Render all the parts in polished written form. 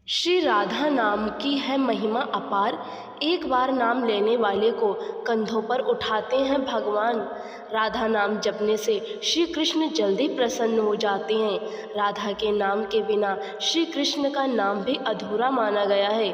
श्री राधा नाम की है महिमा अपार। एक बार नाम लेने वाले को कंधों पर उठाते हैं भगवान। राधा नाम जपने से श्री कृष्ण जल्दी प्रसन्न हो जाते हैं। राधा के नाम के बिना श्री कृष्ण का नाम भी अधूरा माना गया है।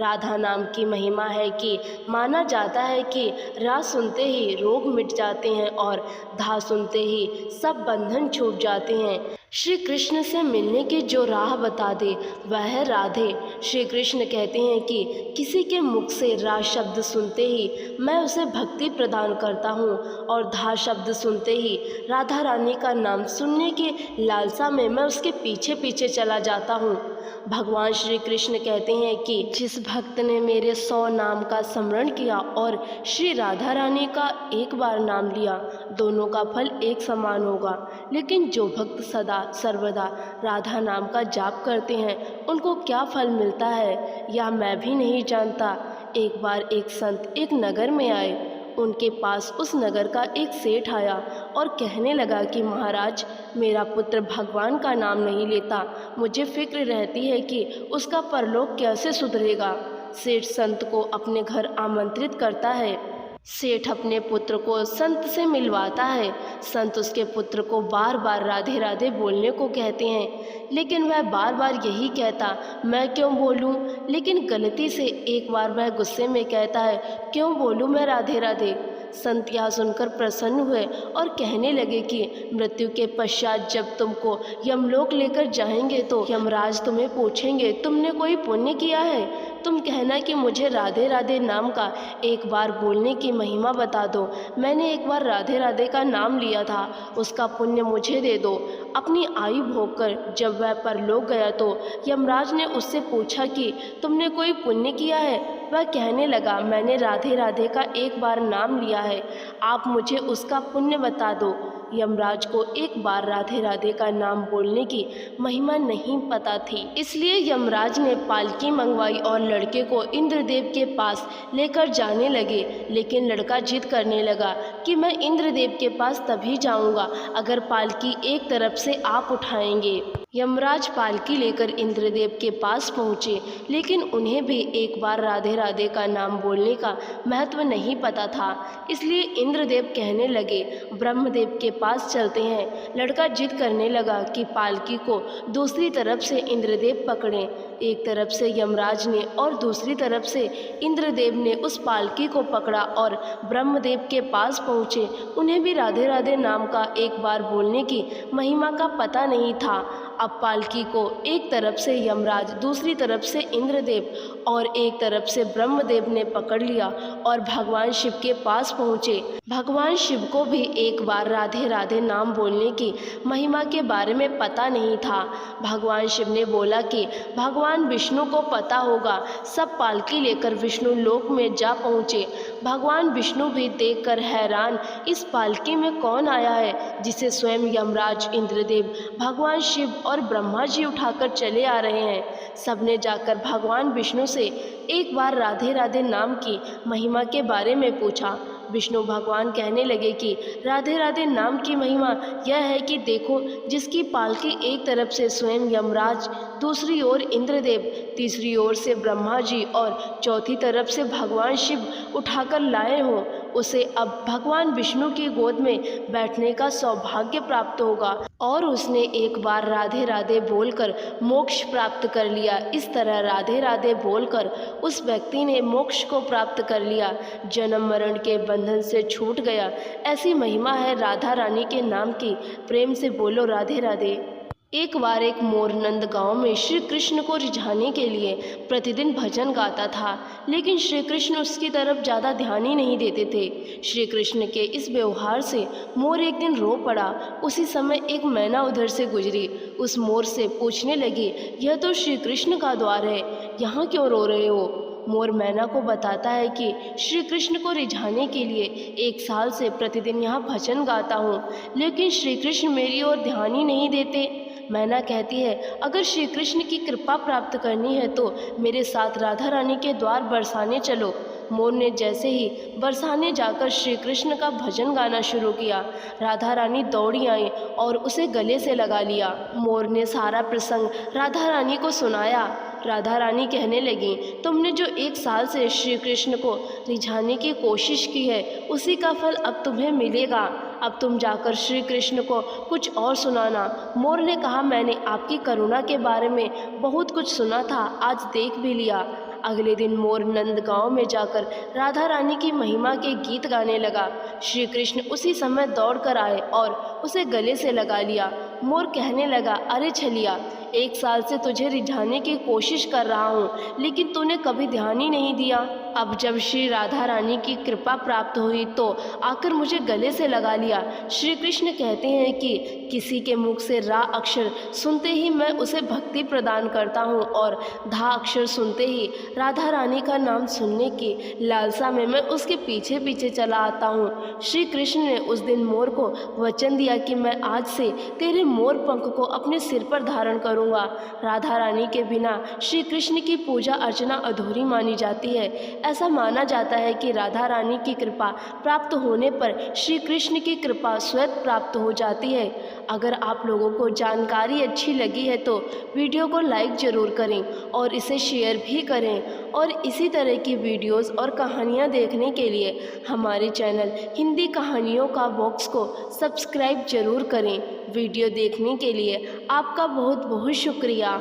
राधा नाम की महिमा है कि माना जाता है कि रा सुनते ही रोग मिट जाते हैं और धा सुनते ही सब बंधन छूट जाते हैं। श्री कृष्ण से मिलने की जो राह बता दे वह है राधे। श्री कृष्ण कहते हैं कि किसी के मुख से रा शब्द सुनते ही मैं उसे भक्ति प्रदान करता हूँ और धा शब्द सुनते ही राधा रानी का नाम सुनने की लालसा में मैं उसके पीछे पीछे चला जाता हूँ। भगवान श्री कृष्ण कहते हैं कि जिस भक्त ने मेरे 100 नाम का स्मरण किया और श्री राधा रानी का एक बार नाम लिया, दोनों का फल एक समान होगा। लेकिन जो भक्त सदा सर्वदा राधा नाम का जाप करते हैं उनको क्या फल मिलता है यह मैं भी नहीं जानता। एक बार एक संत एक नगर में आए। उनके पास उस नगर का एक सेठ आया और कहने लगा कि महाराज, मेरा पुत्र भगवान का नाम नहीं लेता, मुझे फिक्र रहती है कि उसका परलोक कैसे सुधरेगा। सेठ संत को अपने घर आमंत्रित करता है। सेठ अपने पुत्र को संत से मिलवाता है। संत उसके पुत्र को बार बार राधे राधे बोलने को कहते हैं, लेकिन वह बार बार यही कहता, मैं क्यों बोलूं। लेकिन गलती से एक बार वह गुस्से में कहता है, क्यों बोलूं मैं राधे राधे। संत यह सुनकर प्रसन्न हुए और कहने लगे कि मृत्यु के पश्चात जब तुमको यमलोक लेकर जाएंगे तो यमराज तुम्हें पूछेंगे, तुमने कोई पुण्य किया है। तुम कहना कि मुझे राधे राधे नाम का एक बार बोलने की महिमा बता दो। मैंने एक बार राधे राधे का नाम लिया था, उसका पुण्य मुझे दे दो। अपनी आयु भोगकर जब वह परलोक गया तो यमराज ने उससे पूछा कि तुमने कोई पुण्य किया है। वह कहने लगा, मैंने राधे राधे का एक बार नाम लिया है, आप मुझे उसका पुण्य बता दो। यमराज को एक बार राधे राधे का नाम बोलने की महिमा नहीं पता थी, इसलिए यमराज ने पालकी मंगवाई और लड़के को इंद्रदेव के पास लेकर जाने लगे। लेकिन लड़का जिद करने लगा कि मैं इंद्रदेव के पास तभी जाऊंगा अगर पालकी एक तरफ से आप उठाएंगे। यमराज पालकी लेकर इंद्रदेव के पास पहुँचे, लेकिन उन्हें भी एक बार राधे राधे का नाम बोलने का महत्व नहीं पता था। इसलिए इंद्रदेव कहने लगे, ब्रह्मदेव के पास चलते हैं। लड़का जिद करने लगा कि पालकी को दूसरी तरफ से इंद्रदेव पकड़ें। एक तरफ से यमराज ने और दूसरी तरफ से इंद्रदेव ने उस पालकी को पकड़ा और ब्रह्मदेव के पास पहुँचे। उन्हें भी राधे राधे नाम का एक बार बोलने की महिमा का पता नहीं था। अब पालकी को एक तरफ से यमराज, दूसरी तरफ से इंद्रदेव और एक तरफ से ब्रह्मदेव ने पकड़ लिया और भगवान शिव के पास पहुँचे। भगवान शिव को भी एक बार राधे राधे नाम बोलने की महिमा के बारे में पता नहीं था। भगवान शिव ने बोला कि भगवान विष्णु को पता होगा। सब पालकी लेकर विष्णु लोक में जा पहुँचे। भगवान विष्णु भी देखकर हैरान, इस पालकी में कौन आया है जिसे स्वयं यमराज, इंद्रदेव, भगवान शिव और ब्रह्मा जी उठाकर चले आ रहे हैं। सबने जाकर भगवान विष्णु से एक बार राधे राधे नाम की महिमा के बारे में पूछा। विष्णु भगवान कहने लगे कि राधे राधे नाम की महिमा यह है कि देखो, जिसकी पालकी एक तरफ से स्वयं यमराज, दूसरी ओर इंद्रदेव, तीसरी ओर से ब्रह्मा जी और चौथी तरफ से भगवान शिव उठाकर लाए हों, उसे अब भगवान विष्णु की गोद में बैठने का सौभाग्य प्राप्त होगा। और उसने एक बार राधे राधे बोलकर मोक्ष प्राप्त कर लिया। इस तरह राधे राधे बोलकर उस व्यक्ति ने मोक्ष को प्राप्त कर लिया, जन्म मरण के बंधन से छूट गया। ऐसी महिमा है राधा रानी के नाम की। प्रेम से बोलो राधे राधे। एक बार एक मोर नंद गांव में श्री कृष्ण को रिझाने के लिए प्रतिदिन भजन गाता था, लेकिन श्री कृष्ण उसकी तरफ ज़्यादा ध्यान ही नहीं देते थे। श्री कृष्ण के इस व्यवहार से मोर एक दिन रो पड़ा। उसी समय एक मैना उधर से गुजरी। उस मोर से पूछने लगी, यह तो श्री कृष्ण का द्वार है, यहाँ क्यों रो रहे हो। मोर मैना को बताता है कि श्री कृष्ण को रिझाने के लिए 1 साल से प्रतिदिन यहाँ भजन गाता हूँ, लेकिन श्री कृष्ण मेरी ओर ध्यान ही नहीं देते। मैना कहती है, अगर श्री कृष्ण की कृपा प्राप्त करनी है तो मेरे साथ राधा रानी के द्वार बरसाने चलो। मोर ने जैसे ही बरसाने जाकर श्री कृष्ण का भजन गाना शुरू किया, राधा रानी दौड़ी आई और उसे गले से लगा लिया। मोर ने सारा प्रसंग राधा रानी को सुनाया। राधा रानी कहने लगी, तुमने जो 1 साल से श्री कृष्ण को रिझाने की कोशिश की है, उसी का फल अब तुम्हें मिलेगा। अब तुम जाकर श्री कृष्ण को कुछ और सुनाना। मोर ने कहा, मैंने आपकी करुणा के बारे में बहुत कुछ सुना था, आज देख भी लिया। अगले दिन मोर नंदगांव में जाकर राधा रानी की महिमा के गीत गाने लगा। श्री कृष्ण उसी समय दौड़ कर आए और उसे गले से लगा लिया। मोर कहने लगा, अरे छलिया, 1 साल से तुझे रिझाने की कोशिश कर रहा हूँ, लेकिन तूने कभी ध्यान ही नहीं दिया। अब जब श्री राधा रानी की कृपा प्राप्त हुई तो आकर मुझे गले से लगा लिया। श्री कृष्ण कहते हैं कि किसी के मुख से रा अक्षर सुनते ही मैं उसे भक्ति प्रदान करता हूँ और धा अक्षर सुनते ही राधा रानी का नाम सुनने की लालसा में मैं उसके पीछे पीछे चला आता हूँ। श्री कृष्ण ने उस दिन मोर को वचन दिया कि मैं आज से तेरे मोर पंख को अपने सिर पर धारण करूँगा। राधा रानी के बिना श्री कृष्ण की पूजा अर्चना अधूरी मानी जाती है। ऐसा माना जाता है कि राधा रानी की कृपा प्राप्त होने पर श्री कृष्ण की कृपा स्वयं प्राप्त हो जाती है। अगर आप लोगों को जानकारी अच्छी लगी है तो वीडियो को लाइक ज़रूर करें और इसे शेयर भी करें, और इसी तरह की वीडियोस और कहानियाँ देखने के लिए हमारे चैनल हिंदी कहानियों का बॉक्स को सब्सक्राइब ज़रूर करें। वीडियो देखने के लिए आपका बहुत बहुत शुक्रिया।